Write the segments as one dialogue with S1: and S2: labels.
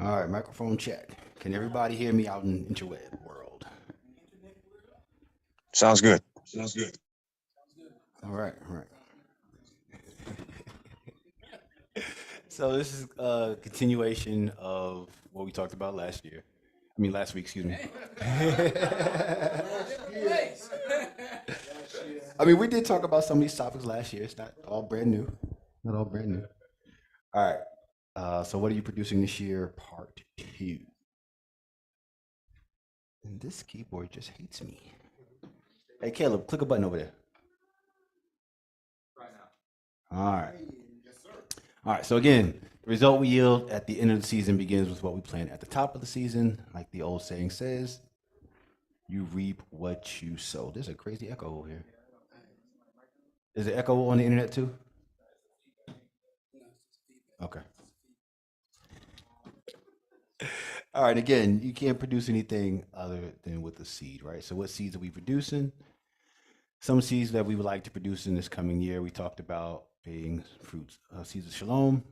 S1: All right, microphone check. Can everybody hear me out in interweb world?
S2: Sounds good.
S1: All right, all right. So this is a continuation of what we talked about last year. I mean, last week, excuse me. I mean, we did talk about some of these topics last year. It's not all brand new. Not all brand new. All right. So what are you producing this year? Part two. And this keyboard just hates me. Hey, Caleb, click a button over there. All right. All right. So again, the result we yield at the end of the season begins with what we plan at the top of the season. Like the old saying says, you reap what you sow. There's a crazy echo over here. Is there echo on the internet too? Okay. All right. Again, you can't produce anything other than with the seed, right? So what seeds are we producing? Some seeds that we would like to produce in this coming year, we talked about being fruits, seeds of shalom,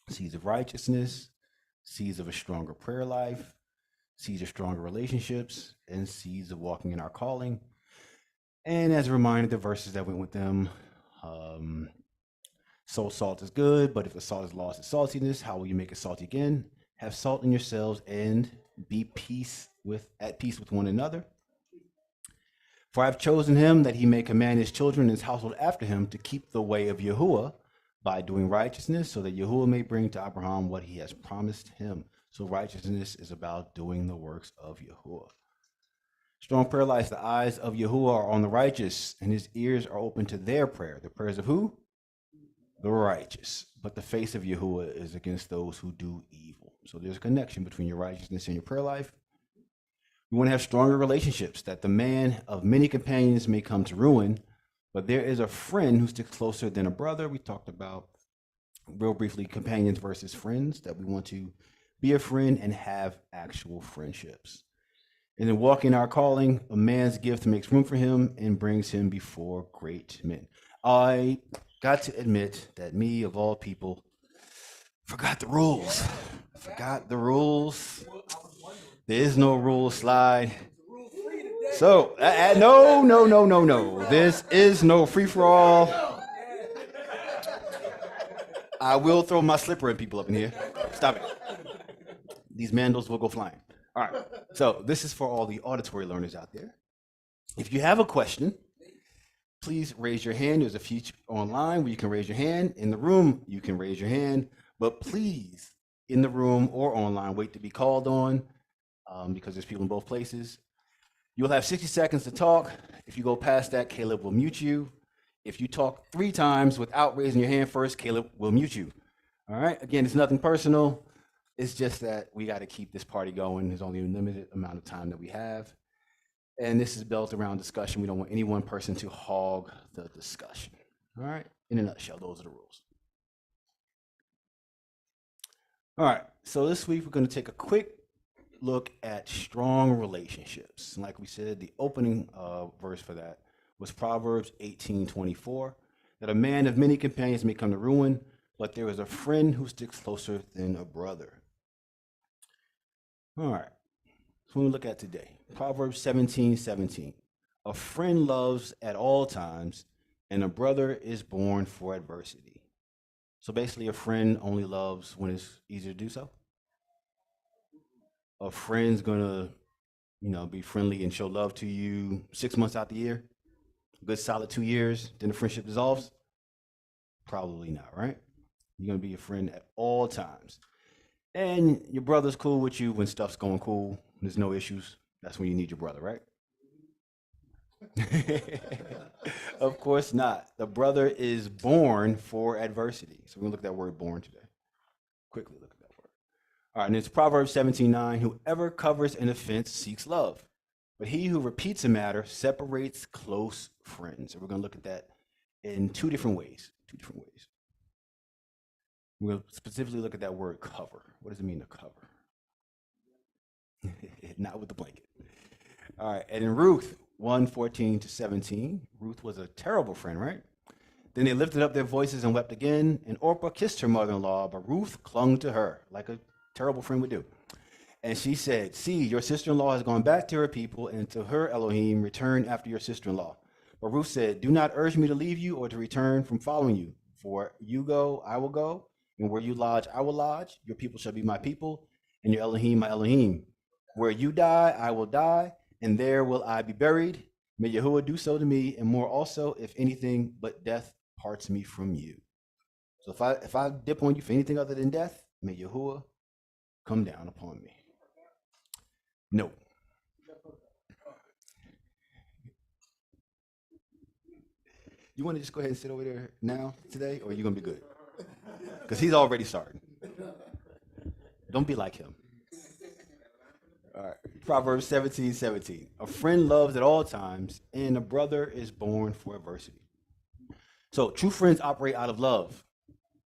S1: seeds of righteousness, seeds of a stronger prayer life, seeds of stronger relationships, and seeds of walking in our calling. And as a reminder, the verses that went with them, um, so salt is good, but if the salt has lost its saltiness, how will you make it salty again? Have salt in yourselves and be at peace with one another. For I have chosen him that he may command his children and his household after him to keep the way of Yahuah by doing righteousness, so that Yahuah may bring to Abraham what he has promised him. So righteousness is about doing the works of Yahuah. Strong prayer life, the eyes of Yahuah are on the righteous, and his ears are open to their prayer. The prayers of who? The righteous. But the face of Yahuah is against those who do evil. So there's a connection between your righteousness and your prayer life. We want to have stronger relationships, that the man of many companions may come to ruin, but there is a friend who sticks closer than a brother. We talked about, real briefly, companions versus friends, that we want to be a friend and have actual friendships. And then walking our calling, a man's gift makes room for him and brings him before great men. I got to admit that me, of all people, forgot the rules. Forgot the rules. There is no rule slide. So, no. This is no free for all. I will throw my slipper at people up in here. Stop it. These mandals will go flying. All right. So, this is for all the auditory learners out there. If you have a question, please raise your hand. There's a feature online where you can raise your hand. In the room, you can raise your hand. But please, in the room or online, wait to be called on because there's people in both places. You'll have 60 seconds to talk. If you go past that, Caleb will mute you. If you talk 3 times without raising your hand first, Caleb will mute you. All right? Again, it's nothing personal. It's just that we got to keep this party going. There's only a limited amount of time that we have. And this is built around discussion. We don't want any one person to hog the discussion. All right? In a nutshell, those are the rules. All right. So this week, we're going to take a quick look at strong relationships. And like we said, the opening verse for that was Proverbs 18:24, that a man of many companions may come to ruin, but there is a friend who sticks closer than a brother. All right. So when we look at today, Proverbs 17:17, a friend loves at all times, and a brother is born for adversity. So basically, a friend only loves when it's easier to do so. A friend's gonna, be friendly and show love to you 6 months out the year, a good solid 2 years, then the friendship dissolves? Probably not, right? You're gonna be a friend at all times. And your brother's cool with you when stuff's going cool, there's no issues. That's when you need your brother, right? Of course not. The brother is born for adversity. So we're gonna look at that word born today. Quickly look at that word. All right, and it's Proverbs 17:9. Whoever covers an offense seeks love, but he who repeats a matter separates close friends. So we're gonna look at that in 2 different ways. 2 different ways. We're gonna specifically look at that word cover. What does it mean to cover? Not with the blanket. All right, and in Ruth 1:14-17, Ruth was a terrible friend, right? Then they lifted up their voices and wept again, and Orpah kissed her mother-in-law, but Ruth clung to her like a terrible friend would do. And she said, see, your sister-in-law has gone back to her people and to her Elohim, return after your sister-in-law. But Ruth said, do not urge me to leave you or to return from following you. For you go, I will go, and where you lodge, I will lodge. Your people shall be my people, and your Elohim, my Elohim. Where you die, I will die, and there will I be buried. May Yahuah do so to me, and more also, if anything but death parts me from you. So if I dip on you for anything other than death, may Yahuah come down upon me. No. You want to just go ahead and sit over there now, today, or are you going to be good? Because he's already starting. Don't be like him. All right. Proverbs 17:17. A friend loves at all times, and a brother is born for adversity. So true friends operate out of love.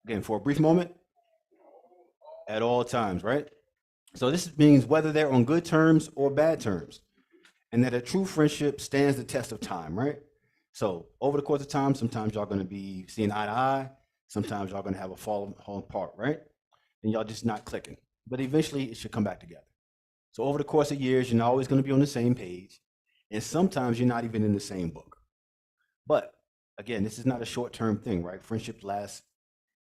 S1: Again, for a brief moment, at all times, right? So this means whether they're on good terms or bad terms, and that a true friendship stands the test of time, right? So over the course of time, sometimes y'all going to be seeing eye to eye. Sometimes y'all going to have a fall apart, right? And y'all just not clicking. But eventually it should come back together. So over the course of years, you're not always going to be on the same page. And sometimes you're not even in the same book. But again, this is not a short-term thing, right? Friendships last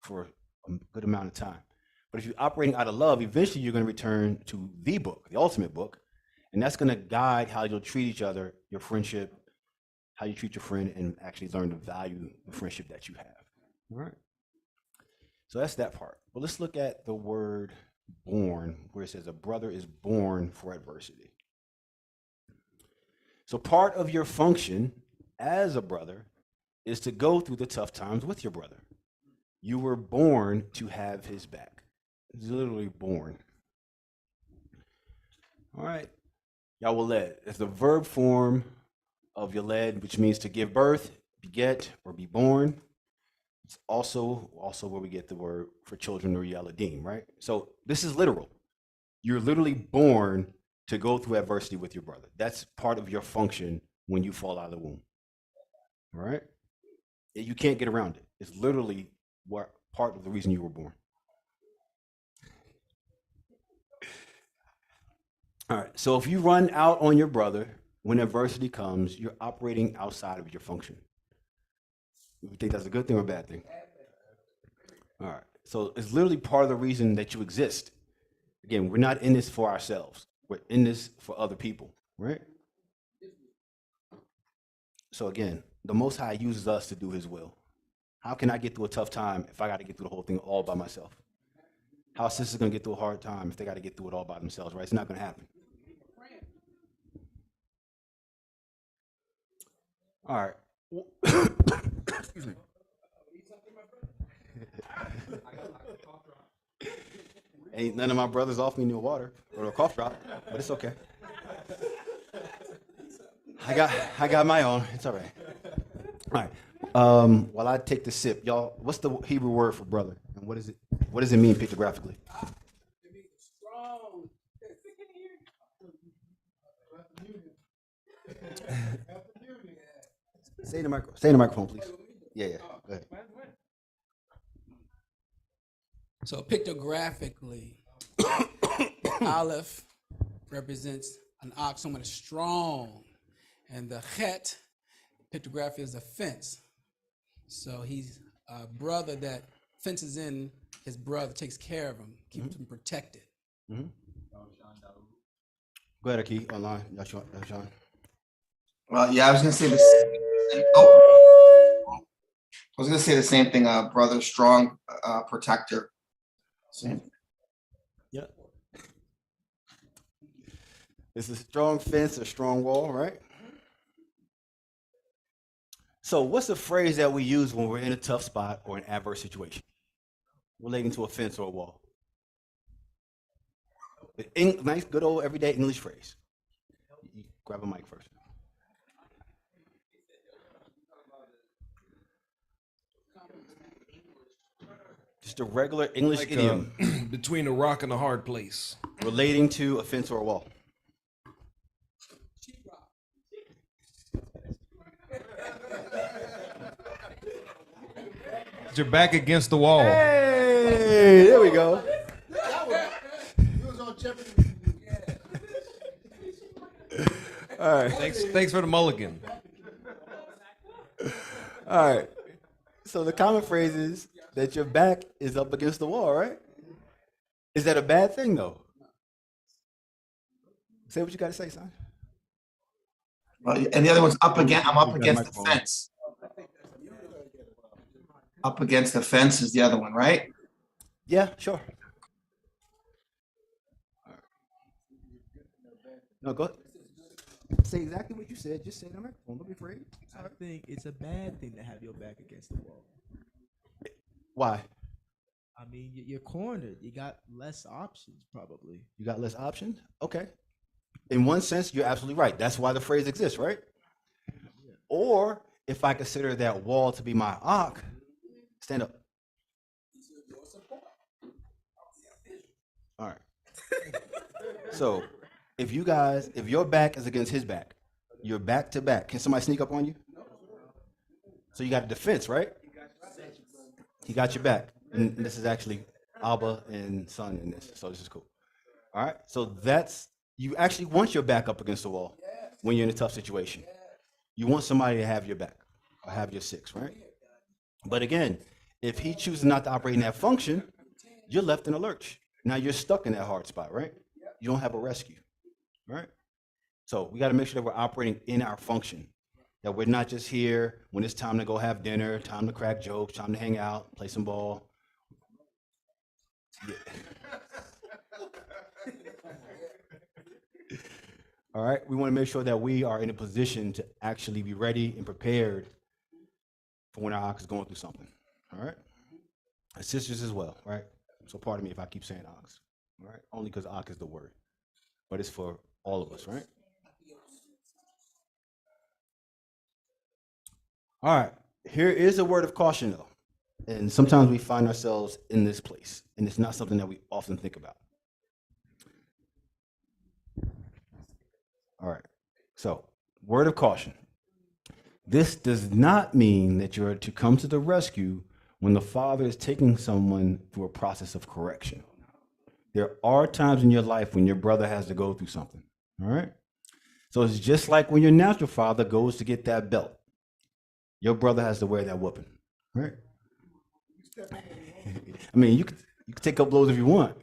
S1: for a good amount of time. But if you're operating out of love, eventually you're going to return to the book, the ultimate book. And that's going to guide how you'll treat each other, your friendship, how you treat your friend, and actually learn to value the friendship that you have. All right. So that's that part. But let's look at the word born, where it says a brother is born for adversity. So part of your function as a brother is to go through the tough times with your brother. You were born to have his back. It's literally born. All right. Yawaled. It's the verb form of Yaled, which means to give birth, beget, or be born. It's also where we get the word for children, or Yaladim, right? So this is literal. You're literally born to go through adversity with your brother. That's part of your function when you fall out of the womb. All right? You can't get around it. It's literally part of the reason you were born. All right, so if you run out on your brother when adversity comes, you're operating outside of your function. You think that's a good thing or a bad thing? All right, so it's literally part of the reason that you exist. Again, we're not in this for ourselves. We're in this for other people, right? So again, the Most High uses us to do his will. How can I get through a tough time if I got to get through the whole thing all by myself? How is sisters going to get through a hard time if they got to get through it all by themselves, right? It's not going to happen. All right. Excuse me. Ain't none of my brothers off me no water or a cough drop, but it's okay. I got my own. It's all right. All right. While I take the sip, y'all, what's the Hebrew word for brother? And what is it? What does it mean pictographically?
S2: It means strong.
S1: Say in the microphone, please. Yeah. Go ahead.
S2: So pictographically, Aleph represents an ox, someone is strong, and the Chet pictography is a fence. So he's a brother that fences in his brother, takes care of him, keeps him protected.
S1: Mm-hmm. Go ahead, Aki, online. Sean.
S3: Well, yeah, I was gonna say the same. I was gonna say the same thing. Brother, strong, protector. Same.
S1: Yeah. It's a strong fence, a strong wall, right? So, what's the phrase that we use when we're in a tough spot or an adverse situation, relating to a fence or a wall? Nice, good old everyday English phrase. You grab a mic first. Just a regular English idiom.
S4: Between a rock and a hard place.
S1: Relating to a fence or a wall.
S4: Your back against the wall.
S1: Hey, there we go. All right.
S4: Thanks for the mulligan.
S1: All right. So the common phrase is that your back is up against the wall, right? Is that a bad thing, though? Say what you got to say, son.
S3: Well, and the other one's up against. I'm up
S1: You got a
S3: against the
S1: microphone.
S3: fence. Up against the fence is the other one, right?
S1: Yeah, sure. No, go ahead. Say exactly what you said. Just say it on the microphone. Don't be afraid.
S5: I think it's a bad thing to have your back against the wall.
S1: Why?
S5: I mean, you're cornered. You got less options, probably.
S1: You got less options? Okay. In one sense, you're absolutely right. That's why the phrase exists, right? Or if I consider that wall to be my ark, stand up. All right. So if your back is against his back, you're back to back. Can somebody sneak up on you? So you got a defense, right? He got your back. And this is actually Abba and son in this. So this is cool. All right. So you actually want your back up against the wall when you're in a tough situation. You want somebody to have your back or have your six, right? But again, if he chooses not to operate in that function, you're left in a lurch. Now you're stuck in that hard spot, right? You don't have a rescue, right? So we got to make sure that we're operating in our function, that we're not just here when it's time to go have dinner, time to crack jokes, time to hang out, play some ball. Yeah. All right, we want to make sure that we are in a position to actually be ready and prepared for when our ox is going through something. All right, and sisters as well, right? So pardon me if I keep saying ox, all right? Only because ox is the word, but it's for all of us, right? All right, here is a word of caution though, and sometimes we find ourselves in this place, and it's not something that we often think about. All right, so word of caution. This does not mean that you're to come to the rescue when the father is taking someone through a process of correction. There are times in your life when your brother has to go through something, all right? So it's just like when your natural father goes to get that belt. Your brother has to wear that whooping, right? I mean, you could take up blows if you want.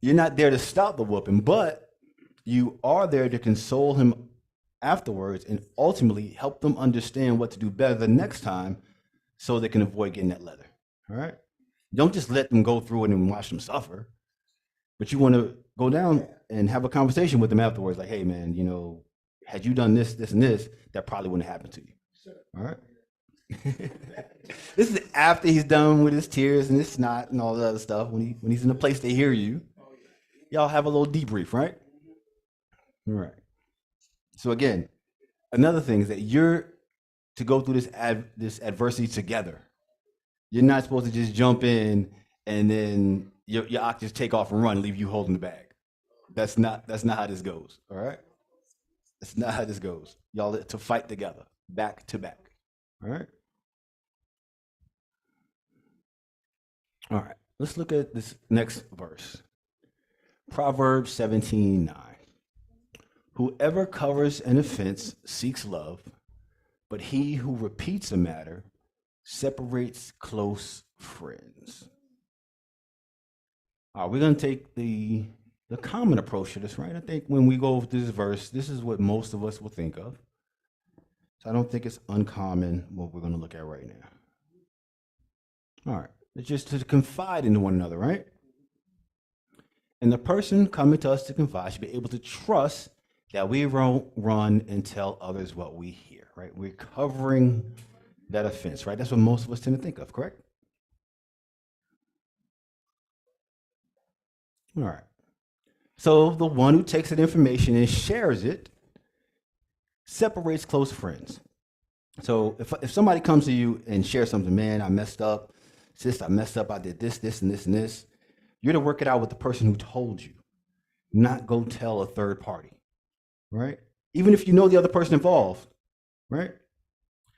S1: You're not there to stop the whooping, but you are there to console him afterwards and ultimately help them understand what to do better the next time so they can avoid getting that leather, all right? Don't just let them go through it and watch them suffer, but you want to go down and have a conversation with them afterwards, like, hey, man, had you done this, this, and this, that probably wouldn't happen to you, all right? This is after he's done with his tears and his snot and all the other stuff, when he's in a place to hear you. Y'all have a little debrief, right? All right. So again, another thing is that you're to go through this adversity together. You're not supposed to just jump in and then your ox just take off and run, leave you holding the bag. That's not how this goes. All right. That's not how this goes. Y'all are to fight together, back to back. All right. All right. Let's look at this next verse. Proverbs 17:9. Whoever covers an offense seeks love, but he who repeats a matter separates close friends. All right, we're going to take the common approach to this, right? I think when we go over this verse, this is what most of us will think of. So I don't think it's uncommon what we're going to look at right now. All right, it's just to confide in one another, right? And the person coming to us to confide should be able to trust that we won't run and tell others what we hear, right? We're covering that offense, right? That's what most of us tend to think of, correct? All right. So the one who takes that information and shares it separates close friends. So if somebody comes to you and shares something, man, I messed up, sis, I messed up, I did this, this, and this, and this, you're to work it out with the person who told you, not go tell a third party, right? Even if you know the other person involved, right?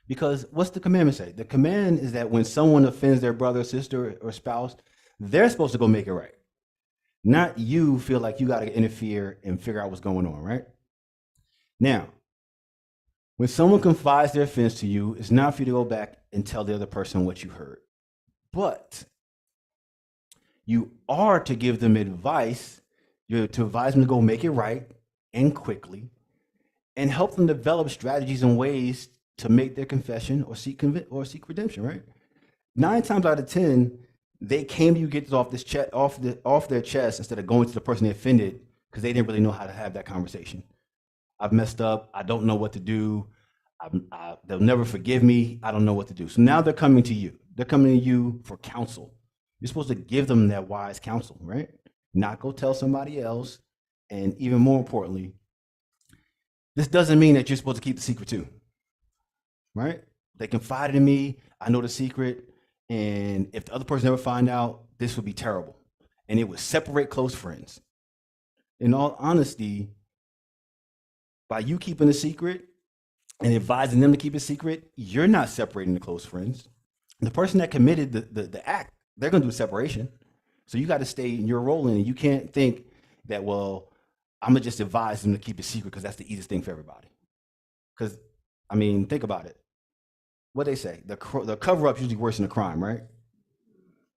S1: Because what's the commandment say? The command is that when someone offends their brother, sister, or spouse, they're supposed to go make it right. not you feel like you got to interfere and figure out what's going on, right? Now, when someone confides their offense to you, it's not for you to go back and tell the other person what you heard, but you are to give them advice. You're to advise them to go make it right and quickly, and help them develop strategies and ways to make their confession or seek redemption. Right? 9 times out of 10, they came to you get this off this off their chest instead of going to the person they offended because they didn't really know how to have that conversation. I've messed up. I don't know what to do. They'll never forgive me. I don't know what to do. So now they're coming to you. They're coming to you for counsel. You're supposed to give them that wise counsel, right? Not go tell somebody else. And even more importantly, this doesn't mean that you're supposed to keep the secret too, right? They confided in me. I know the secret. And if the other person ever find out, this would be terrible. And it would separate close friends. In all honesty, by you keeping a secret and advising them to keep a secret, you're not separating the close friends. The person that committed the act, they're going to do separation. So you got to stay in your role in it. You can't think that, well, I'm going to just advise them to keep it secret because that's the easiest thing for everybody. Because, I mean, think about it. What they say, the cover-up is usually worse than the crime, right?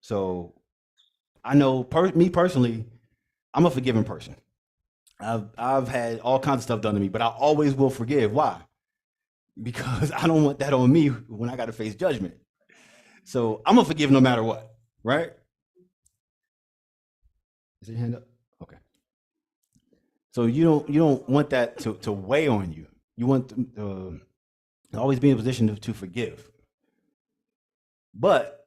S1: So I know, me personally, I'm a forgiving person. I've had all kinds of stuff done to me, but I always will forgive. Why? Because I don't want that on me when I got to face judgment. So I'm gonna forgive no matter what, right? Is your hand up? Okay. So you don't want that to weigh on you. You want to always be in a position to forgive. But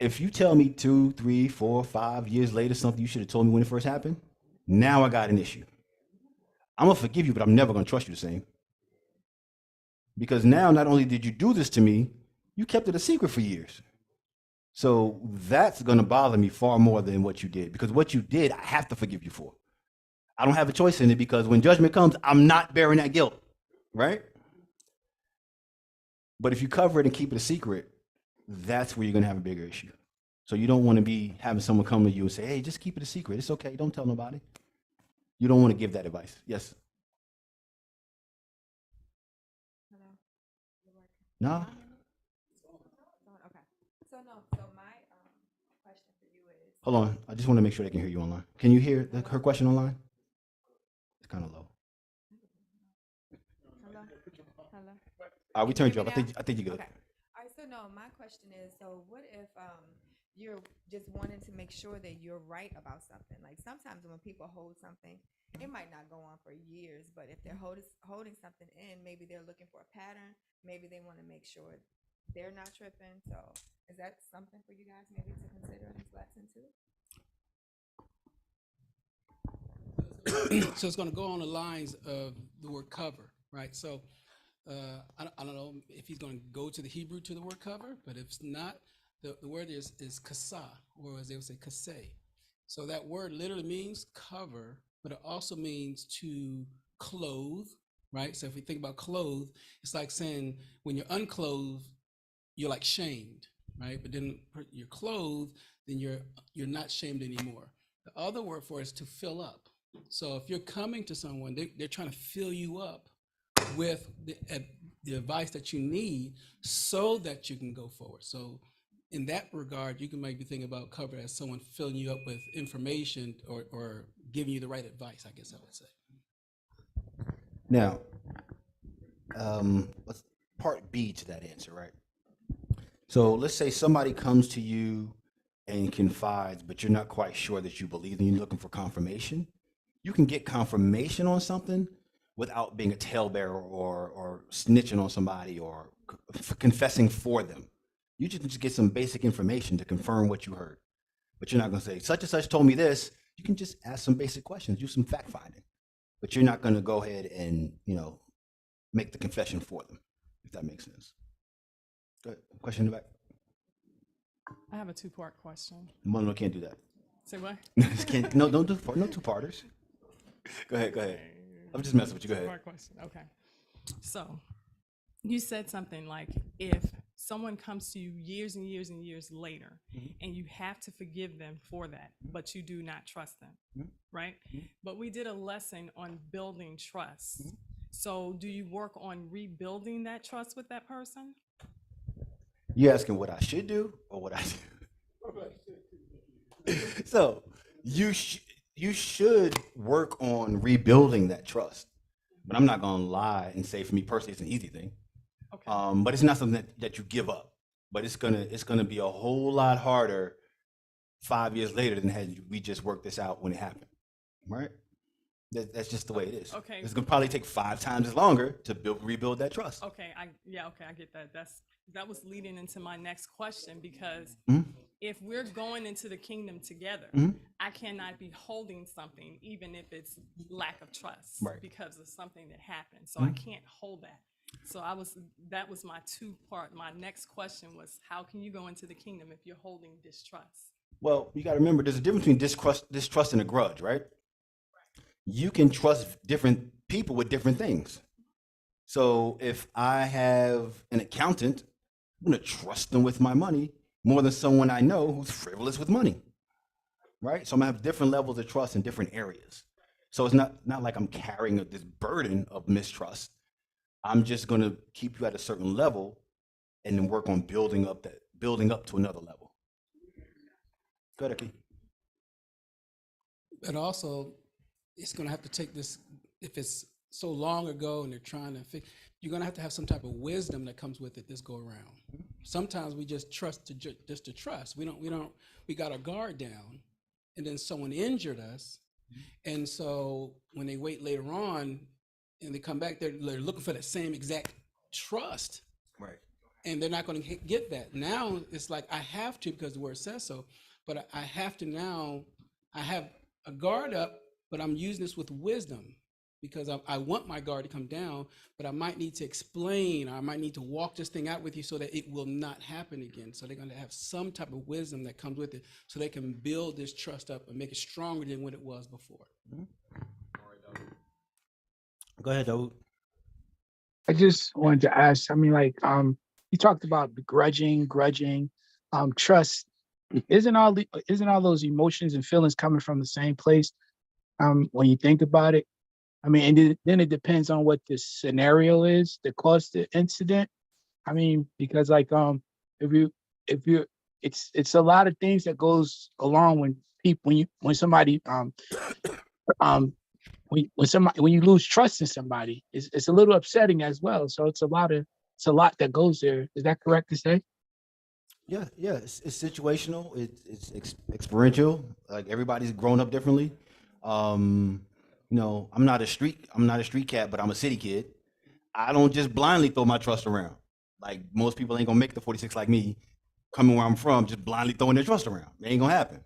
S1: if you tell me 2, 3, 4, 5 years later something you should have told me when it first happened, now I got an issue. I'm gonna forgive you, but I'm never gonna trust you the same. Because now not only did you do this to me, you kept it a secret for years. So that's gonna bother me far more than what you did. Because what you did, I have to forgive you for. I don't have a choice in it because when judgment comes, I'm not bearing that guilt, right? But if you cover it and keep it a secret, that's where you're gonna have a bigger issue. So you don't want to be having someone come to you and say, hey, just keep it a secret. It's okay. Don't tell nobody. You don't want to give that advice. Yes?
S6: Hello?
S1: No?
S6: Okay. So my question for you is,
S1: Hold on. I just want to make sure they can hear you online. Can you hear her question online? It's kind of low.
S6: hello?
S1: We turned you
S6: Hear
S1: up.
S6: me now?
S1: I think you're good.
S6: Okay. All right, so no, my question is, so what if you're just wanting to make sure that you're right about something? Like sometimes when people hold something, it might not go on for years, but if they're holding something in, maybe they're looking for a pattern. Maybe they want to make sure they're not tripping. So is that something for you guys maybe to consider in this lesson too?
S2: So it's going to go on the lines of the word cover, right? So I don't know if he's going to go to the Hebrew to the word cover, but if it's not, the word is kasa, or as they would say, kaseh. So that word literally means cover, but it also means to clothe, right? So if we think about clothe, it's like saying when you're unclothed, you're like shamed, right? But then you're clothed, then you're not shamed anymore. The other word for it is to fill up. So if you're coming to someone, they're trying to fill you up with the advice that you need so that you can go forward. So in that regard, you can maybe think about cover as someone filling you up with information or giving you the right advice, I guess I would say.
S1: Now, let's part B to that answer, right? So let's say somebody comes to you and confides, but you're not quite sure that you believe them. You're looking for confirmation. You can get confirmation on something without being a talebearer or snitching on somebody or confessing for them. You just get some basic information to confirm what you heard. But you're not going to say, such and such told me this. You can just ask some basic questions, do some fact finding. But you're not going to go ahead and, make the confession for them, if that makes sense. Good. Question in the back.
S7: I have a two-part question.
S1: No, can't do that.
S7: Say what?
S1: Just can't, no, don't do no two-parters. Go ahead. I'm just messing with you. Go ahead.
S7: Two-part question. Okay. So you said something like, if someone comes to you years and years and years later, and you have to forgive them for that, but you do not trust them, right? But we did a lesson on building trust. So do you work on rebuilding that trust with that person?
S1: You asking what I should do or what I do? So you should work on rebuilding that trust. But I'm not gonna lie and say for me personally, it's an easy thing.
S7: Okay.
S1: But it's not something that you give up. But it's gonna be a whole lot harder 5 years later than had we just worked this out when it happened, right? That's just the way it is.
S7: Okay.
S1: It's gonna probably take 5 times as longer to rebuild that trust.
S7: Okay, I get that. That was leading into my next question, because if we're going into the kingdom together, I cannot be holding something, even if it's lack of trust,
S1: Right.
S7: because of something that happened. So I can't hold that. So that was my two-part. My next question was, how can you go into the kingdom if you're holding distrust?
S1: Well, you got to remember, there's a difference between distrust and a grudge, right? You can trust different people with different things. So if I have an accountant, I'm going to trust them with my money more than someone I know who's frivolous with money, right? So I'm going to have different levels of trust in different areas. So it's not like I'm carrying this burden of mistrust. I'm just going to keep you at a certain level and then work on building up to another level. Go ahead, Aki.
S2: But also, it's going to have to take this, if it's so long ago and they're trying to fix, you're going to have some type of wisdom that comes with it this go around. Sometimes we just trust just to trust. We got our guard down, and then someone injured us. And so when they wait later on and they come back, they're looking for the same exact trust.
S1: Right.
S2: And they're not going to get that. Now it's like, I have to, because the word says so, but I have to now, I have a guard up, but I'm using this with wisdom, because I want my guard to come down, but I might need to explain, or I might need to walk this thing out with you so that it will not happen again. So they're going to have some type of wisdom that comes with it, so they can build this trust up and make it stronger than what it was before.
S1: Go ahead, Dawood.
S8: I just wanted to ask, I mean, like, you talked about grudging, trust. Isn't all those emotions and feelings coming from the same place? When you think about it, I mean, and then it depends on what the scenario is that caused the incident. I mean, because like, if you, it's a lot of things that goes along when somebody, when you lose trust in somebody, it's a little upsetting as well. So it's a lot that goes there. Is that correct to say?
S1: Yeah. It's situational. It's experiential. Like, everybody's grown up differently. I'm not a street cat, but I'm a city kid. I don't just blindly throw my trust around. Like, most people ain't gonna make the 46 like me, coming where I'm from, just blindly throwing their trust around. It ain't gonna happen.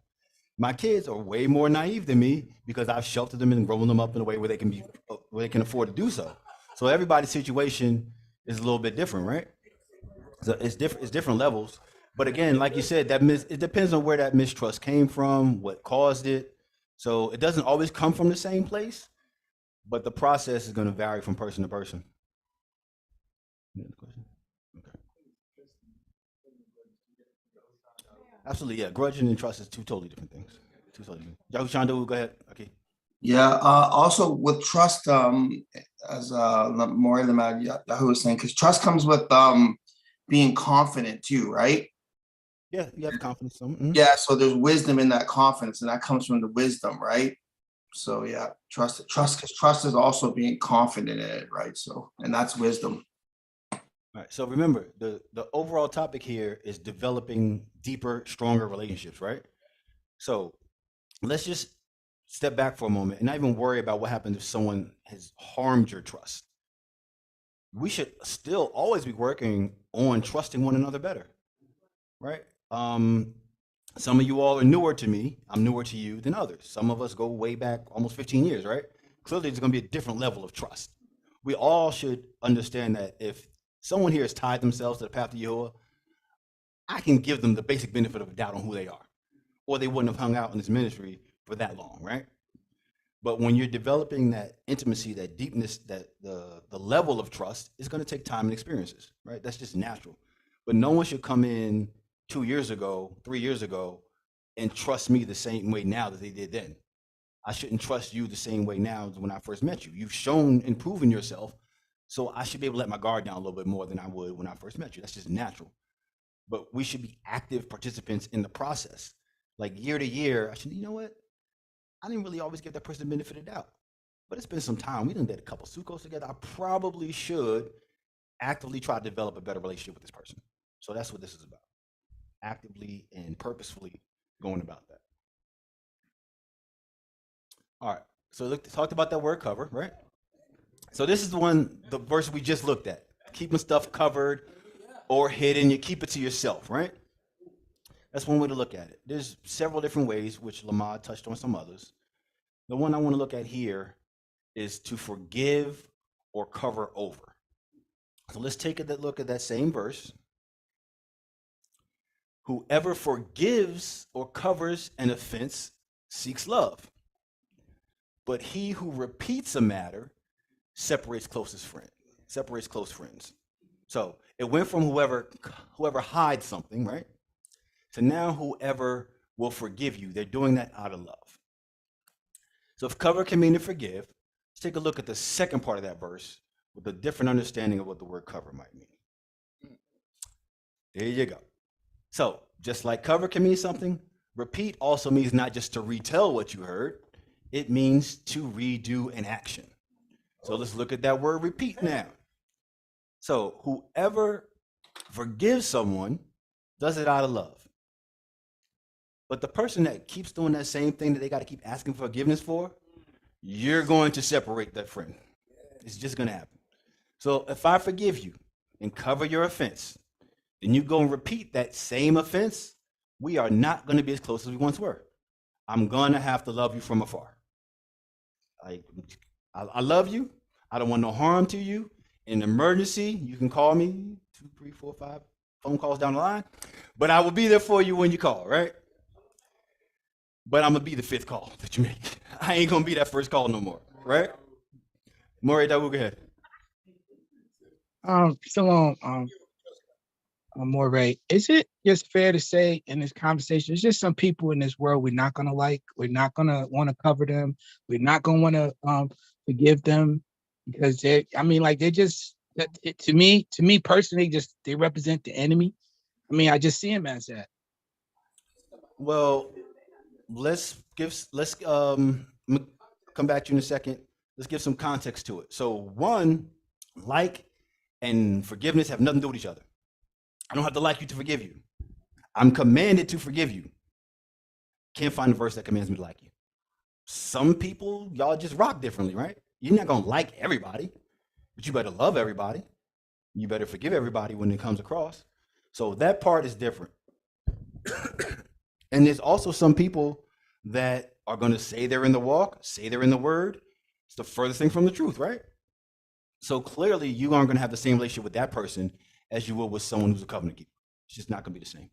S1: My kids are way more naive than me, because I've sheltered them and grown them up in a way where they can afford to do so. So everybody's situation is a little bit different, right? So it's different levels. But again, like you said, it depends on where that mistrust came from, what caused it. So it doesn't always come from the same place, but the process is going to vary from person to person. Any other question? Okay. Absolutely, yeah. Grudging and trust is two totally different things. Two totally different. Yahuah Shandu, go ahead. Okay.
S3: Yeah. Also with trust, as Maury Lamadyahu was saying, because trust comes with being confident too, right?
S1: Yeah, you have confidence. Mm-hmm.
S3: Yeah. So there's wisdom in that confidence, and that comes from the wisdom, right? So yeah, trust, because trust is also being confident in it, right? So, and that's wisdom.
S1: All right. So remember, the overall topic here is developing deeper, stronger relationships, right? So let's just step back for a moment and not even worry about what happens if someone has harmed your trust. We should still always be working on trusting one another better, right? Some of you all are newer to me. I'm newer to you than others. Some of us go way back almost 15 years, right? Clearly, there's going to be a different level of trust. We all should understand that if someone here has tied themselves to the path of Yahuah, I can give them the basic benefit of a doubt on who they are, or they wouldn't have hung out in this ministry for that long, right? But when you're developing that intimacy, that deepness, that the level of trust is going to take time and experiences, right? That's just natural. But no one should come in 2 years ago, 3 years ago, and trust me the same way now that they did then. I shouldn't trust you the same way now as when I first met you. You've shown and proven yourself, so I should be able to let my guard down a little bit more than I would when I first met you. That's just natural. But we should be active participants in the process. Like year to year, I should, you know what? I didn't really always give that person the benefit of the doubt. But it's been some time. We done did a couple sukkos together. I probably should actively try to develop a better relationship with this person. So that's what this is about. Actively and purposefully going about that. All right. So look, talked about that word cover, right? So this is the verse we just looked at. Keeping stuff covered or hidden, you keep it to yourself, right? That's one way to look at it. There's several different ways, which Lamad touched on some others. The one I want to look at here is to forgive or cover over. So let's take a look at that same verse. Whoever forgives or covers an offense seeks love. But he who repeats a matter separates close friends. So it went from whoever hides something, right? To now whoever will forgive you. They're doing that out of love. So if cover can mean to forgive, let's take a look at the second part of that verse with a different understanding of what the word cover might mean. There you go. So just like cover can mean something, repeat also means not just to retell what you heard, it means to redo an action. So let's look at that word repeat now. So whoever forgives someone does it out of love. But the person that keeps doing that same thing that they got to keep asking forgiveness for, you're going to separate that friend. It's just going to happen. So if I forgive you and cover your offense, then you go and repeat that same offense, we are not going to be as close as we once were. I'm going to have to love you from afar. I love you. I don't want no harm to you. In an emergency, you can call me 2, 3, 4, 5 phone calls down the line, but I will be there for you when you call, right? But I'm going to be the 5th call that you make. I ain't going to be that first call no more, right? Maury, go ahead.
S8: Moray, is it just fair to say in this conversation, there's just some people in this world we're not gonna like, we're not gonna want to cover them, we're not gonna want to forgive them because they're just to me personally, just they represent the enemy. I mean, I just see them as that.
S1: Well, let's come back to you in a second. Let's give some context to it. So one, like and forgiveness have nothing to do with each other. I don't have to like you to forgive you. I'm commanded to forgive you. Can't find a verse that commands me to like you. Some people, y'all just rock differently, right? You're not going to like everybody, but you better love everybody. You better forgive everybody when it comes across. So that part is different. And there's also some people that are going to say they're in the walk, say they're in the word. It's the furthest thing from the truth, right? So clearly you aren't going to have the same relationship with that person as you will with someone who's a covenant keeper. It's just not going to be the same.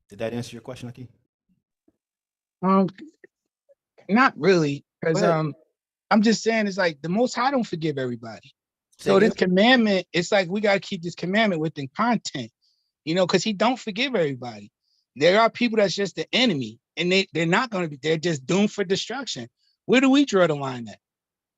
S1: Did that answer your question, Aki?
S8: Not really, because I'm just saying it's like the Most High don't forgive everybody. So this commandment, it's like we got to keep this commandment within content, because he don't forgive everybody. There are people that's just the enemy, and they're not going to be. They're just doomed for destruction. Where do we draw the line at?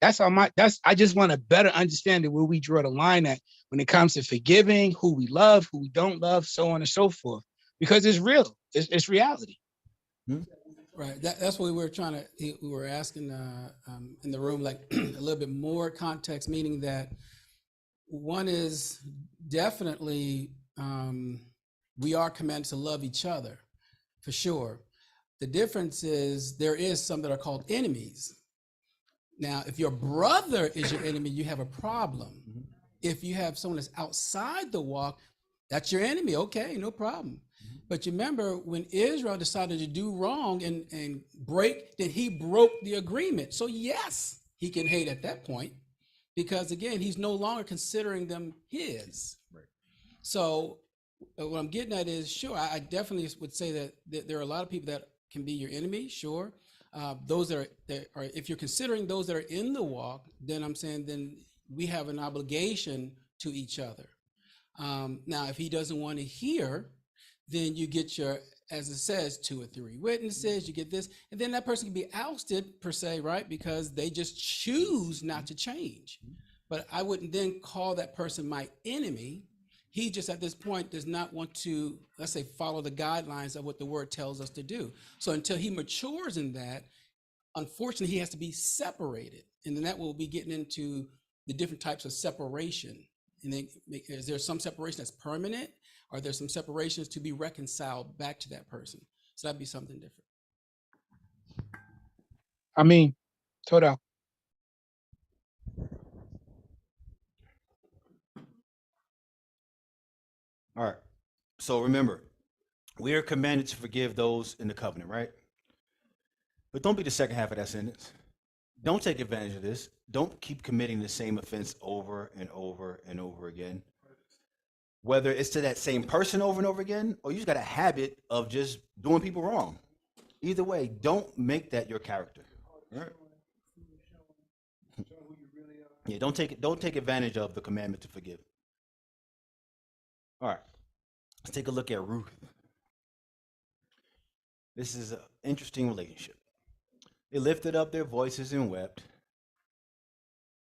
S8: I just want to better understand where we draw the line at when it comes to forgiving, who we love, who we don't love, so on and so forth. Because it's real. It's reality.
S2: Right. That's what we were asking in the room, like a little bit more context, meaning that one is definitely we are commanded to love each other, for sure. The difference is there is some that are called enemies. Now, if your brother is your enemy, you have a problem. Mm-hmm. If you have someone that's outside the walk, that's your enemy. Okay, no problem. Mm-hmm. But you remember when Israel decided to do wrong and break, then he broke the agreement. So yes, he can hate at that point because again, he's no longer considering them his. Right. So what I'm getting at is, sure, I definitely would say that there are a lot of people that can be your enemy, sure. Those that are, if you're considering those that are in the walk, then I'm saying then we have an obligation to each other. Now, if he doesn't want to hear, then you get your, as it says, 2 or 3 witnesses, you get this, and then that person can be ousted per se, right? Because they just choose not to change. But I wouldn't then call that person my enemy. He just at this point does not want to, let's say, follow the guidelines of what the word tells us to do. So until he matures in that, unfortunately, he has to be separated. And then that will be getting into the different types of separation. And then is there some separation that's permanent? Or there's some separations to be reconciled back to that person? So that'd be something different.
S8: I mean, Toda.
S1: All right. So remember, we are commanded to forgive those in the covenant, right? But don't be the second half of that sentence. Don't take advantage of this. Don't keep committing the same offense over and over and over again. Whether it's to that same person over and over again, or you just got a habit of just doing people wrong. Either way, don't make that your character. All right? Yeah, don't take advantage of the commandment to forgive. All right, let's take a look at Ruth. This is an interesting relationship. They lifted up their voices and wept.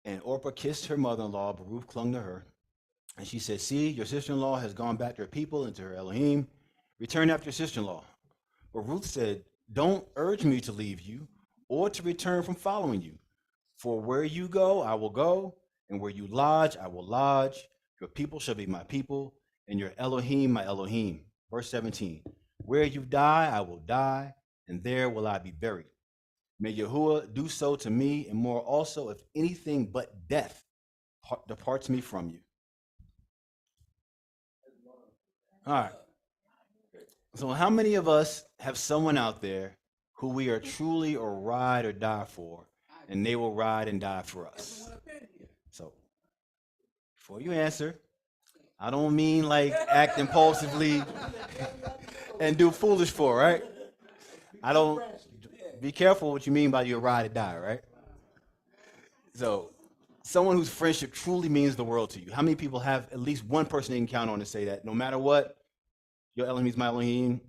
S1: And Orpah kissed her mother-in-law, but Ruth clung to her. And she said, see, your sister-in-law has gone back to her people and to her Elohim. Return after your sister-in-law. But Ruth said, don't urge me to leave you or to return from following you. For where you go, I will go, and where you lodge, I will lodge. Your people shall be my people, and your Elohim, my Elohim. Verse 17, where you die, I will die, and there will I be buried. May Yahuah do so to me, and more also, if anything but death departs me from you. All right. So how many of us have someone out there who we are truly or ride or die for, and they will ride and die for us? So before you answer, I don't mean like act impulsively and do foolish for, right? I don't, be careful what you mean by your ride or die, right? So someone whose friendship truly means the world to you. How many people have at least one person they can count on to say that no matter what, your Elohim is my Elohim?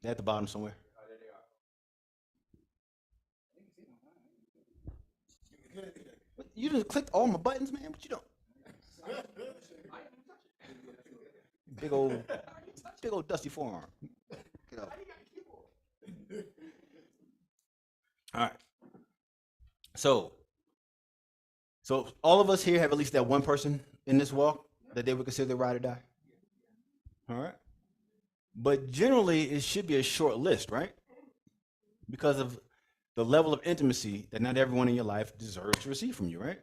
S1: They're at the bottom somewhere. You just clicked all my buttons, man. What you doing? Big old dusty forearm. Get up. All right. So all of us here have at least that one person in this walk that they would consider ride or die. All right. But generally, it should be a short list, right? Because of the level of intimacy that not everyone in your life deserves to receive from you, right?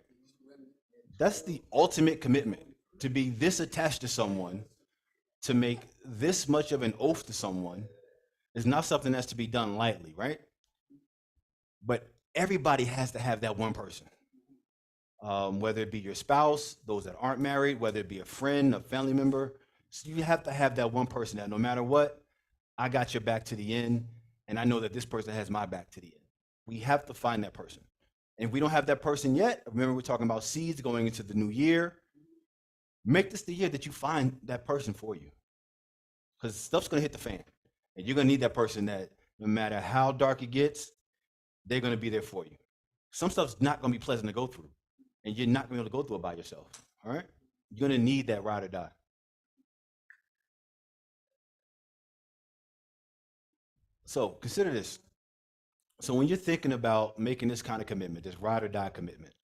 S1: That's the ultimate commitment, to be this attached to someone, to make this much of an oath to someone, is not something that's to be done lightly, right? But everybody has to have that one person, whether it be your spouse, those that aren't married, whether it be a friend, a family member. So you have to have that one person that no matter what, I got your back to the end, and I know that this person has my back to the end. We have to find that person. And if we don't have that person yet, remember we're talking about seeds going into the new year. Make this the year that you find that person for you. Because stuff's going to hit the fan. And you're going to need that person that no matter how dark it gets, they're going to be there for you. Some stuff's not going to be pleasant to go through. And you're not going to be able to go through it by yourself. All right? You're going to need that ride or die. So consider this. So when you're thinking about making this kind of commitment, this ride or die commitment,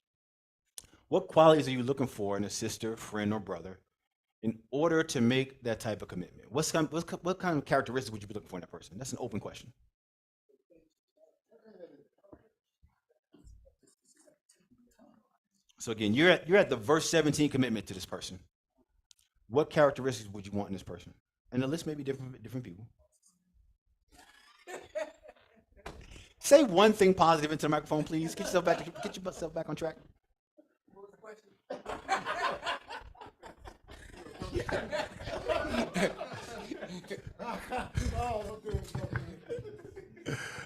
S1: what qualities are you looking for in a sister, friend, or brother in order to make that type of commitment? What kind of characteristics would you be looking for in that person? That's an open question. So again, you're at the verse 17 commitment to this person. What characteristics would you want in this person? And the list may be different people. Say one thing positive into the microphone, please. Get yourself back on track. What was the question?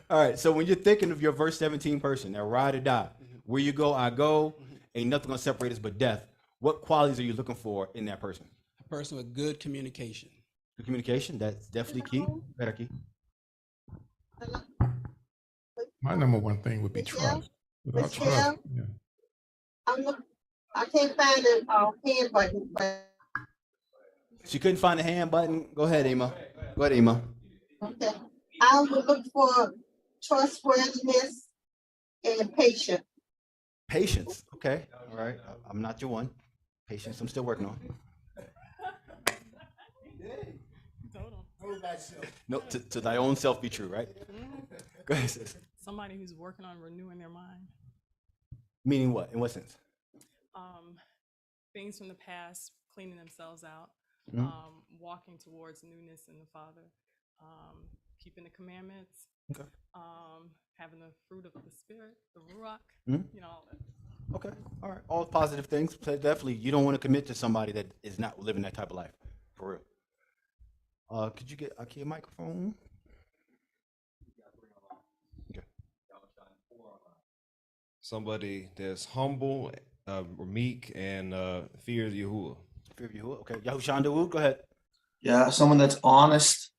S1: All right, so when you're thinking of your verse 17 person, that ride or die, where you go, I go, ain't nothing gonna separate us but death. What qualities are you looking for in that person?
S2: A person with good communication.
S1: The communication, that's definitely key. Better key.
S9: My number one thing would be trust. Without trust, yeah.
S10: I can't find the hand button, but
S1: She couldn't find the hand button. Go ahead, Ema. Go ahead, Ema.
S10: okay. I would look for trustworthiness and patience.
S1: Patience. Okay. All right. I'm not your one. Patience. I'm still working on. No, to thy own self be true, right? Go ahead, sis.
S7: Somebody who's working on renewing their mind.
S1: Meaning what? In what sense?
S7: Things from the past, cleaning themselves out,
S1: Mhm.
S7: Walking towards newness in the Father, keeping the commandments,
S1: Okay.
S7: having the fruit of the Spirit, the Ruach,
S1: Mhm.
S7: all that.
S1: Okay. All right. All positive things. So definitely, you don't want to commit to somebody that is not living that type of life, for real. Could you get a microphone? Okay.
S4: Somebody that's humble, meek, and fears Yahuah.
S1: Fear of Yahuah. Okay. Yahuah Dawood, go ahead.
S3: Yeah, someone that's honest.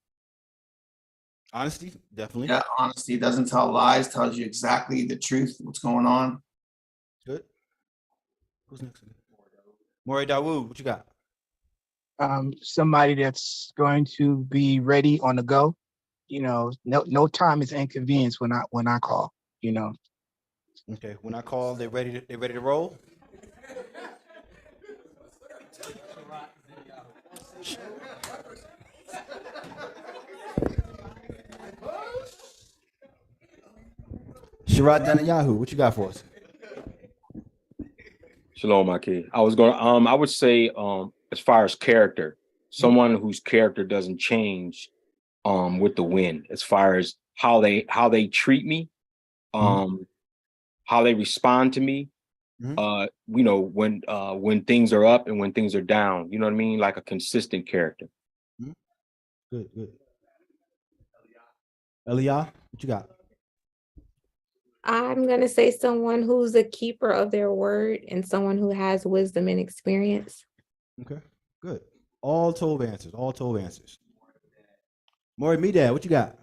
S1: Honesty, definitely.
S3: Yeah, honesty, doesn't tell lies, tells you exactly the truth, what's going on.
S1: Good. Who's next? Maury Dawood, what you got?
S8: Somebody that's going to be ready on the go. No time is inconvenience when I call.
S1: Okay. When I call, they ready to roll. Sharat Miyka'al, what you got for us?
S11: Shalom, my kid. I would say, as far as character, someone whose character doesn't change, with the wind, as far as how they treat me, how they respond to me, when things are up and when things are down, you know what I mean? Like a consistent character.
S1: Good. Eliah, what you got?
S12: I'm going to say someone who's a keeper of their word and someone who has wisdom and experience.
S1: Okay, good. All 12 answers. Maury Medad, what you got?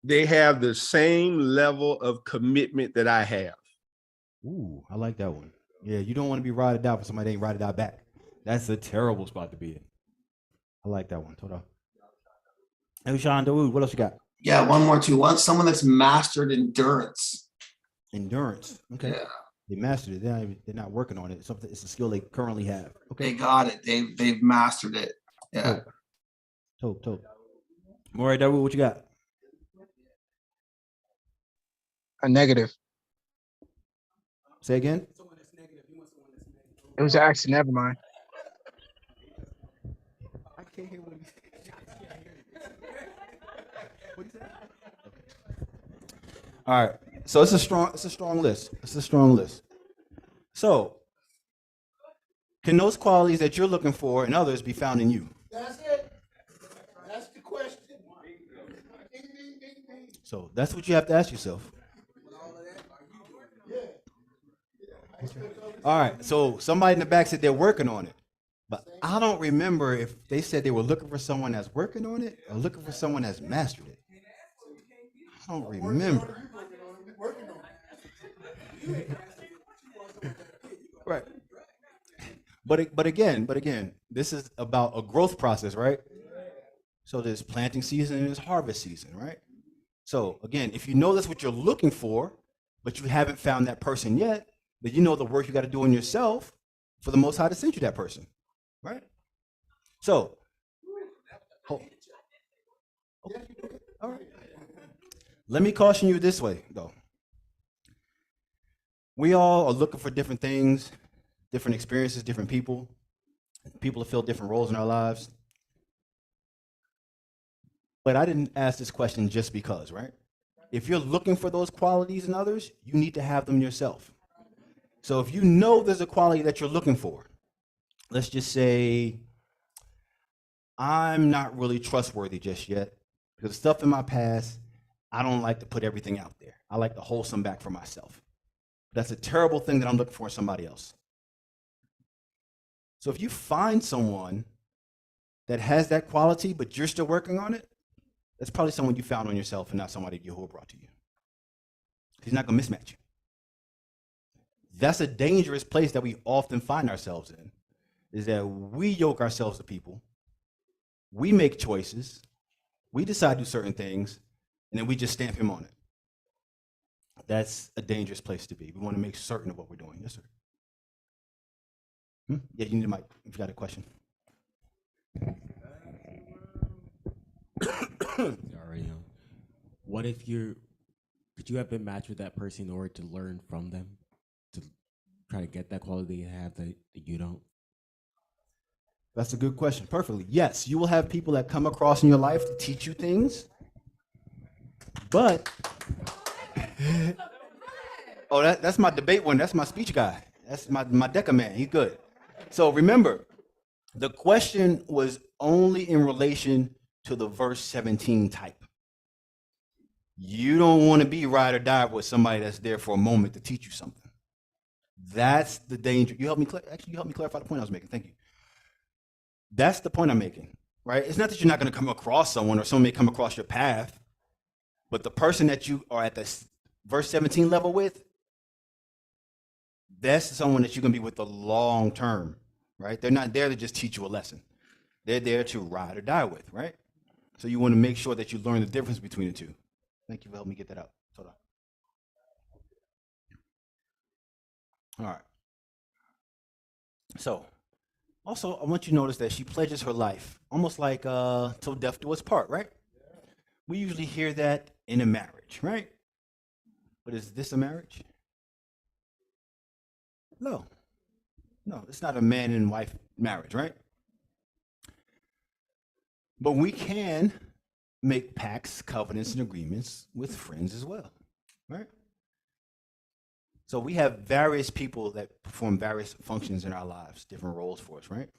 S13: They have the same level of commitment that I have.
S1: Ooh, I like that one. Yeah, you don't want to be ride or die for somebody that ain't ride or die back. That's a terrible spot to be in. I like that one. Hold on. Hey, Sean Dawood, what else you got?
S3: Yeah, one more too. Someone that's mastered endurance.
S1: Endurance. Okay.
S3: Yeah.
S1: They mastered it. They're not working on it. It's a skill they currently have. Okay.
S3: They got it. They've mastered it. Yeah.
S1: Tope. Maury Dawood, what you got?
S8: A negative.
S1: Say again.
S8: It was an accident. Never mind.
S1: I can't hear what he said. All right. So it's a strong list. So can those qualities that you're looking for in others be found in you?
S10: That's it. That's the question.
S1: So that's what you have to ask yourself. All right. So somebody in the back said they're working on it, but I don't remember if they said they were looking for someone that's working on it or looking for someone that's mastered it. I don't remember. Right. But again, this is about a growth process, right? So there's planting season and there's harvest season, right? So again, if you know that's what you're looking for, but you haven't found that person yet, then you know the work you got to do on yourself for the Most High to send you that person, right? So, okay. All right. Let me caution you this way, though. We all are looking for different things, different experiences, different people. People fill different roles in our lives. But I didn't ask this question just because, right? If you're looking for those qualities in others, you need to have them yourself. So if you know there's a quality that you're looking for, let's just say, I'm not really trustworthy just yet because stuff in my past, I don't like to put everything out there. I like to hold some back for myself. That's a terrible thing that I'm looking for in somebody else. So if you find someone that has that quality, but you're still working on it, that's probably someone you found on yourself and not somebody Yahuah brought to you. He's not going to mismatch you. That's a dangerous place that we often find ourselves in, is that we yoke ourselves to people, we make choices, we decide to do certain things, and then we just stamp him on it. That's a dangerous place to be. We want to make certain of what we're doing. Yes, sir. Yeah, you need a mic if you got a question.
S14: Already know. What if could you have been matched with that person in order to learn from them, to try to get that quality you have that you don't?
S1: That's a good question. Perfectly. Yes, you will have people that come across in your life to teach you things, but oh, that's my debate one. That's my speech guy. That's my Deca man. He's good. So remember, the question was only in relation to the verse 17 type. You don't want to be ride or die with somebody that's there for a moment to teach you something. That's the danger. You helped me clarify the point I was making. Thank you. That's the point I'm making, right? It's not that you're not going to come across someone or someone may come across your path, but the person that you are at the verse 17 level with, that's someone that you're going to be with the long term, right? They're not there to just teach you a lesson. They're there to ride or die with, right? So you want to make sure that you learn the difference between the two. Thank you for helping me get that out. Hold on. All right. So, also, I want you to notice that she pledges her life, almost like till death do us part, right? We usually hear that in a marriage, right? But is this a marriage? No. No, it's not a man and wife marriage, right? But we can make pacts, covenants, and agreements with friends as well, right? So we have various people that perform various functions in our lives, different roles for us, right?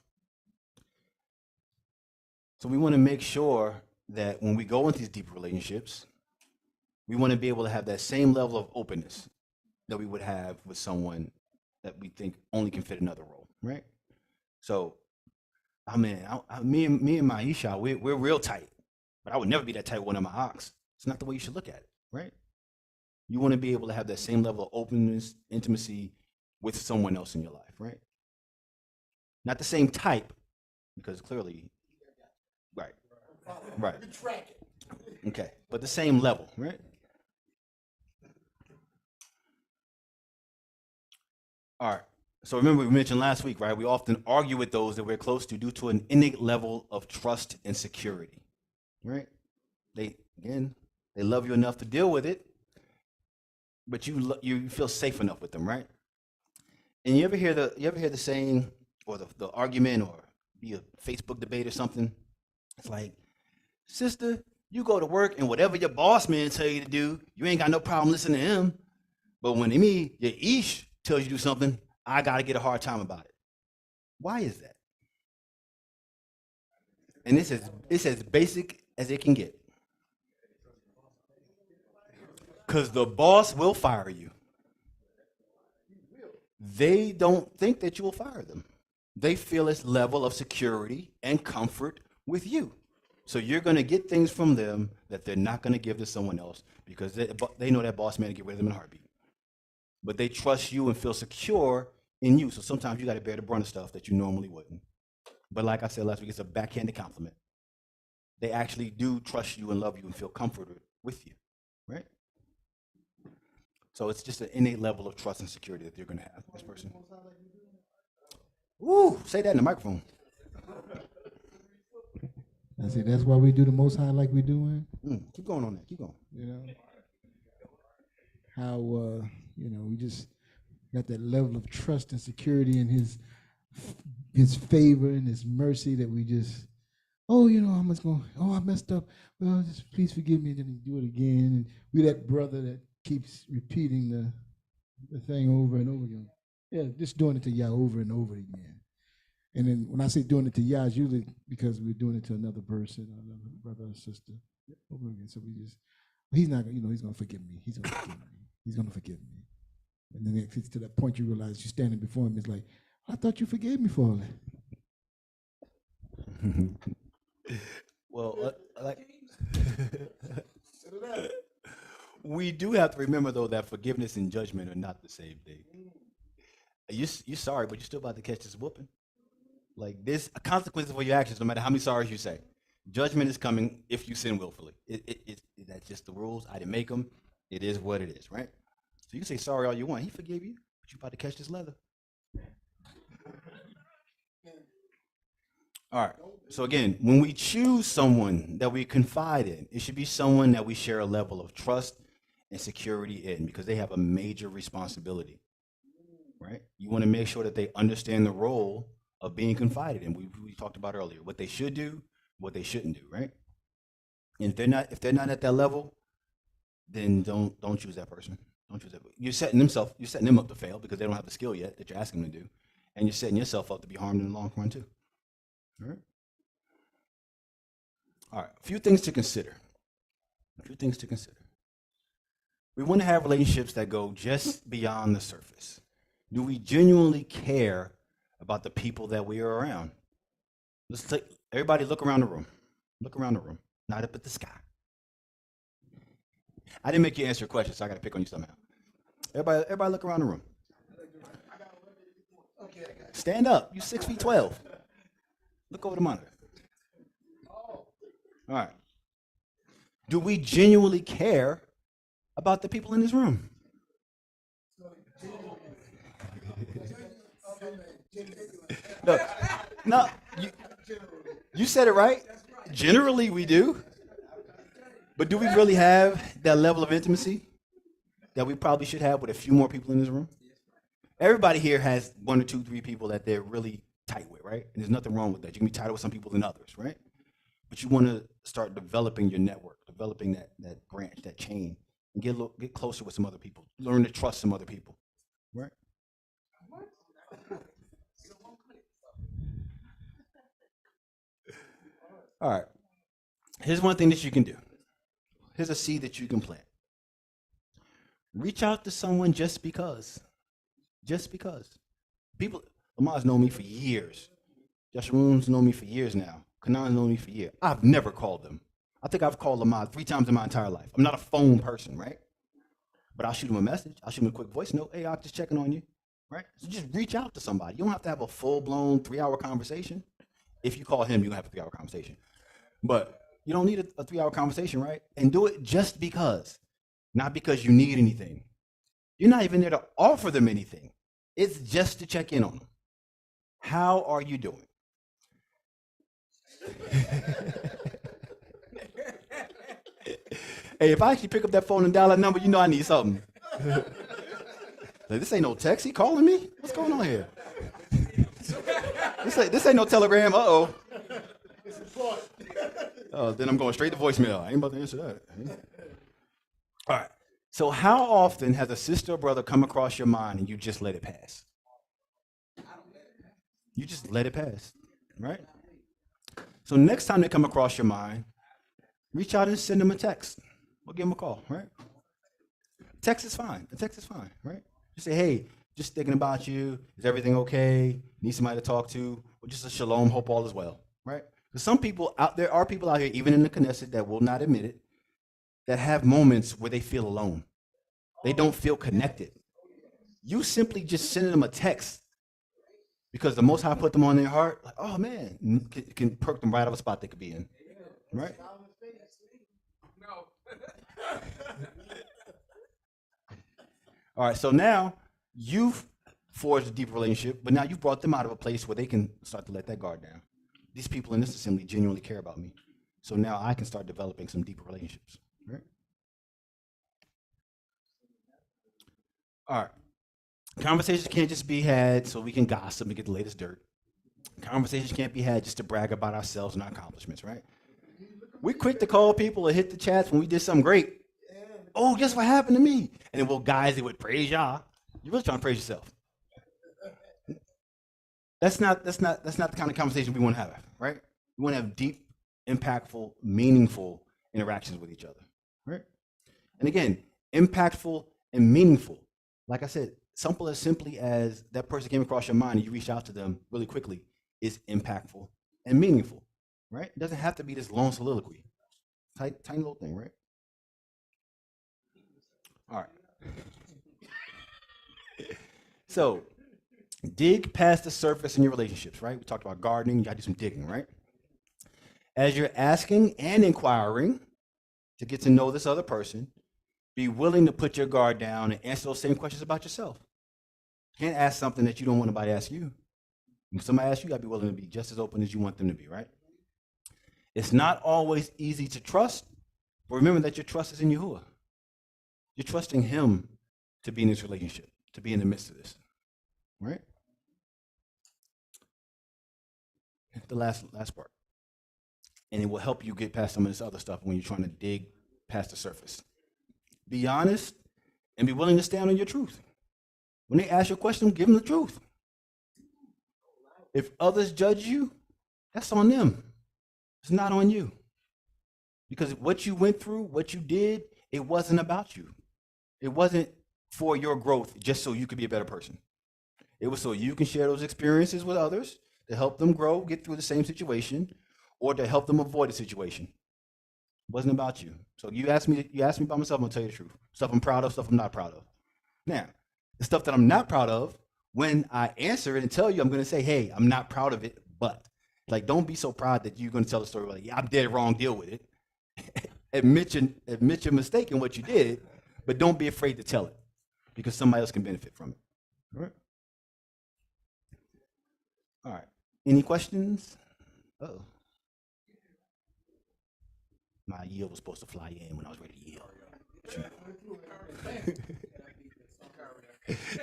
S1: So we want to make sure that when we go into these deep relationships, we want to be able to have that same level of openness that we would have with someone that we think only can fit another role, right? So, me and Maisha, we're real tight, but I would never be that tight with one of my ox. It's not the way you should look at it, right? You want to be able to have that same level of openness, intimacy with someone else in your life, right? Not the same type, because clearly, right. Okay, but the same level, right? All right. So remember, we mentioned last week, right? We often argue with those that we're close to due to an innate level of trust and security, right? They love you enough to deal with it, but you feel safe enough with them, right? And you ever hear the saying or the argument or be a Facebook debate or something? It's like, sister, you go to work and whatever your boss man tell you to do, you ain't got no problem listening to him. But when your ish tells you to do something, I gotta get a hard time about it. Why is that? And it's as basic as it can get. Because the boss will fire you. They don't think that you will fire them. They feel this level of security and comfort with you. So you're going to get things from them that they're not going to give to someone else because they know that boss man to get rid of them in a heartbeat. But they trust you and feel secure in you. So sometimes you got to bear the brunt of stuff that you normally wouldn't. But like I said last week, it's a backhanded compliment. They actually do trust you and love you and feel comforted with you, right? So it's just an innate level of trust and security that you're going to have with this person. Ooh, say that in the microphone.
S15: I say that's why we do the Most High like we doing.
S1: Keep going on that. Keep going.
S15: You know how we just got that level of trust and security in His favor and His mercy that we just, I messed up. Well, just please forgive me. And then He do it again. And we that brother that keeps repeating the thing over and over again. Yeah, just doing it to Yah over and over again. And then when I say doing it to Yah, it's usually because we're doing it to another person, another brother or sister over again. So he's not, he's going to forgive me. He's going to forgive me. He's going to forgive me. And then it gets to that point you realize you're standing before him. It's like, I thought you forgave me for all that.
S1: Well, we do have to remember though that forgiveness and judgment are not the same thing. You're sorry, but you're still about to catch this whooping. Like there's a consequence for your actions, no matter how many sorries you say. Judgment is coming if you sin willfully. That's just the rules. I didn't make them. It is what it is, right? So you can say sorry all you want. He forgave you, but you're about to catch this leather. All right. So again, when we choose someone that we confide in, it should be someone that we share a level of trust and security in, because they have a major responsibility, right? You want to make sure that they understand the role of being confided in. We talked about earlier what they should do, what they shouldn't do, right? And if they're not at that level, then don't choose that person. Don't choose that. You're setting them up to fail because they don't have the skill yet that you're asking them to do, and you're setting yourself up to be harmed in the long run too. All right. All right. A few things to consider. We want to have relationships that go just beyond the surface. Do we genuinely care about the people that we are around? Let's take everybody look around the room. Look around the room, not up at the sky. I didn't make you answer your question, so I got to pick on you somehow. Everybody look around the room. Stand up. You 6'12". Look over the monitor. All right. Do we genuinely care about the people in this room? No, you said it right. Generally, we do. But do we really have that level of intimacy that we probably should have with a few more people in this room? Everybody here has 1 or 2, 3 people that they're really tight with, right? And there's nothing wrong with that. You can be tighter with some people than others, right? But you want to start developing your network, developing that branch, that chain, and get closer with some other people. Learn to trust some other people, right? All right. Here's one thing that you can do. Here's a seed that you can plant. Reach out to someone just because. Just because. People, Lamar's known me for years. Joshua's known me for years now. Kanan's known me for years. I've never called them. I think I've called Lamar 3 times in my entire life. I'm not a phone person, right? But I'll shoot him a message. I'll shoot him a quick voice note. Hey, I'm just checking on you, right? So just reach out to somebody. You don't have to have a full-blown 3-hour conversation. If you call him, you have a 3-hour conversation. But you don't need a 3-hour conversation, right? And do it just because, not because you need anything. You're not even there to offer them anything. It's just to check in on them. How are you doing? Hey, if I actually pick up that phone and dial that number, you know I need something. Like, this ain't no text. He calling me? What's going on here? This ain't no telegram. Uh-oh. Oh, then I'm going straight to voicemail. I ain't about to answer that. All right. So how often has a sister or brother come across your mind and you just let it pass? You just let it pass, right? So next time they come across your mind, reach out and send them a text or give them a call, right? Text is fine. A text is fine, right? Just say, hey, just thinking about you. Is everything okay? Need somebody to talk to? Or just a shalom, hope all is well, right? Because there are people out here, even in the Knesset, that will not admit it, that have moments where they feel alone. They don't feel connected. You simply just send them a text because the Most High put them on their heart. Like, oh man, can perk them right out of a spot they could be in, right? All right, so now you've forged a deep relationship, but now you've brought them out of a place where they can start to let that guard down. These people in this assembly genuinely care about me. So now I can start developing some deeper relationships, right? All right. Conversations can't just be had so we can gossip and get the latest dirt. Conversations can't be had just to brag about ourselves and our accomplishments, right? We're quick to call people or hit the chats when we did something great. Oh, guess what happened to me? And then, well, guys, they would praise y'all. You're really trying to praise yourself. That's not the kind of conversation we want to have, right? We want to have deep, impactful, meaningful interactions with each other, right? And again, impactful and meaningful. Like I said, simply as that person came across your mind and you reach out to them really quickly is impactful and meaningful, right? It doesn't have to be this long soliloquy. Tiny little thing, right? All right. So dig past the surface in your relationships, right? We talked about gardening. You got to do some digging, right? As you're asking and inquiring to get to know this other person, be willing to put your guard down and answer those same questions about yourself. You can't ask something that you don't want nobody to ask you. When somebody asks you, you got to be willing to be just as open as you want them to be, right? It's not always easy to trust, but remember that your trust is in Yahuah. You're trusting him to be in this relationship, to be in the midst of this, right? The last part. And it will help you get past some of this other stuff when you're trying to dig past the surface. Be honest and be willing to stand on your truth. When they ask you a question, give them the truth. If others judge you, that's on them. It's not on you. Because what you went through, what you did, it wasn't about you. It wasn't for your growth just so you could be a better person. It was so you can share those experiences with others to help them grow, get through the same situation, or to help them avoid a situation. It wasn't about you. So you ask me about myself, I'm gonna tell you the truth. Stuff I'm proud of, stuff I'm not proud of. Now, the stuff that I'm not proud of, when I answer it and tell you, I'm gonna say, hey, I'm not proud of it, but like, don't be so proud that you're gonna tell the story like, yeah, I'm dead wrong, deal with it. admit your mistake in what you did, but don't be afraid to tell it because somebody else can benefit from it. All right. All right. Any questions? Uh-oh. My yield was supposed to fly in when I was ready to yield.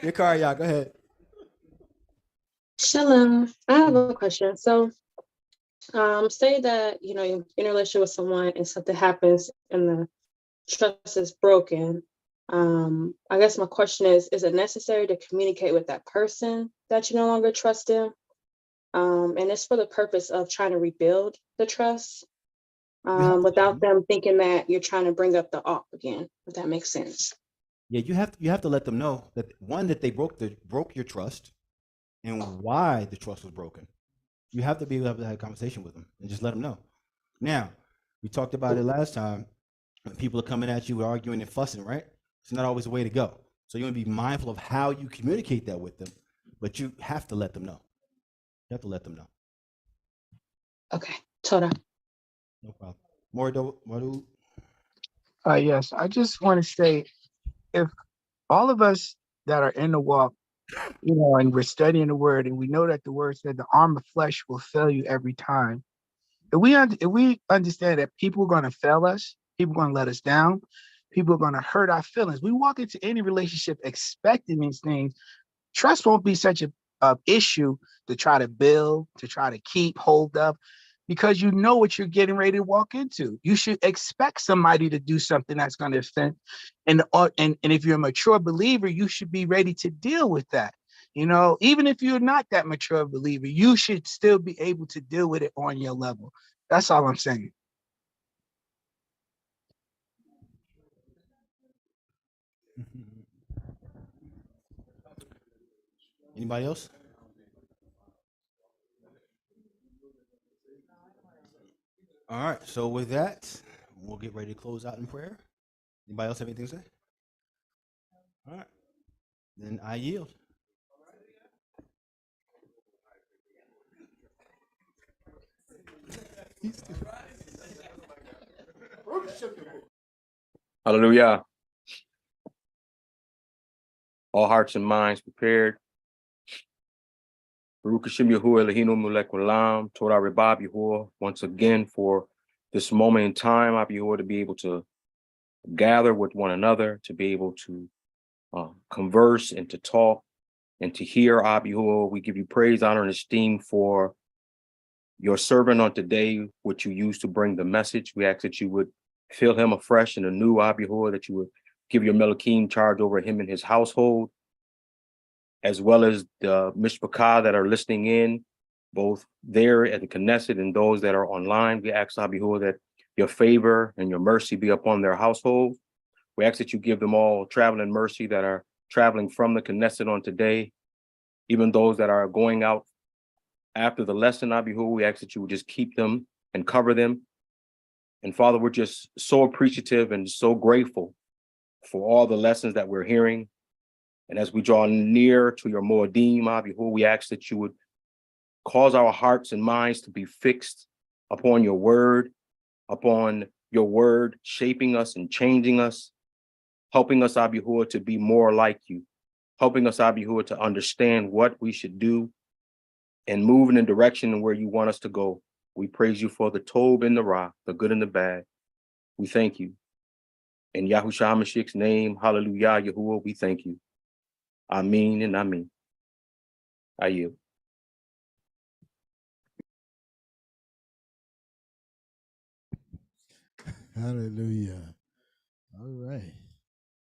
S1: Your car, y'all, go ahead.
S16: Shalom. I have a question. So, say that you're in a relationship with someone and something happens and the trust is broken. I guess my question is it necessary to communicate with that person that you no longer trust them? And it's for the purpose of trying to rebuild the trust without them thinking that you're trying to bring up the op again, if that makes sense.
S1: Yeah, you have to let them know that one, that they broke your trust and why the trust was broken. You have to be able to have a conversation with them and just let them know. Now, we talked about it last time. When people are coming at you, arguing and fussing, right? It's not always the way to go. So you want to be mindful of how you communicate that with them, but you have to let them know. You have to let them know.
S16: Okay, Toda.
S1: No problem. Mordu.
S8: Yes, I just want to say, if all of us that are in the walk, and we're studying the word, and we know that the word said the arm of flesh will fail you every time. If we understand that people are going to fail us, people are going to let us down, people are going to hurt our feelings. We walk into any relationship expecting these things. Trust won't be such a issue to try to build, to try to keep hold of, because you know what you're getting ready to walk into. You should expect somebody to do something that's going to offend. And if you're a mature believer, you should be ready to deal with that. Even if you're not that mature believer, you should still be able to deal with it on your level. That's all I'm saying.
S1: Anybody else? All right. So with that, we'll get ready to close out in prayer. Anybody else have anything to say? All right. Then I yield.
S11: Hallelujah. All hearts and minds prepared. Baruch Hashem Yahuah Eloheinu Melech Olam, Torah Rebab Yahuah, once again for this moment in time, Yahuah, to be able to gather with one another, to be able to converse and to talk and to hear, Yahuah. We give you praise, honor, and esteem for your servant on today, which you used to bring the message. We ask that you would fill him afresh and anew, Yahuah, that you would give your Melachim charge over him and his household, as well as the Mishpachah that are listening in, both there at the Knesset and those that are online. We ask, Yahuah, that your favor and your mercy be upon their household. We ask that you give them all traveling mercy that are traveling from the Knesset on today, even those that are going out after the lesson, Yahuah, we ask that you would just keep them and cover them. And Father, we're just so appreciative and so grateful for all the lessons that we're hearing. And as we draw near to your Moedim, Yahuah, we ask that you would cause our hearts and minds to be fixed upon your word shaping us and changing us, helping us, Yahuah, to be more like you, helping us, Yahuah, to understand what we should do and move in the direction where you want us to go. We praise you for the Tob and the Ra, the good and the bad. We thank you. In Yahushua HaMashiach's name, hallelujah, Yahuah, we thank you. Amen and amen. I yield.
S15: Hallelujah. All right.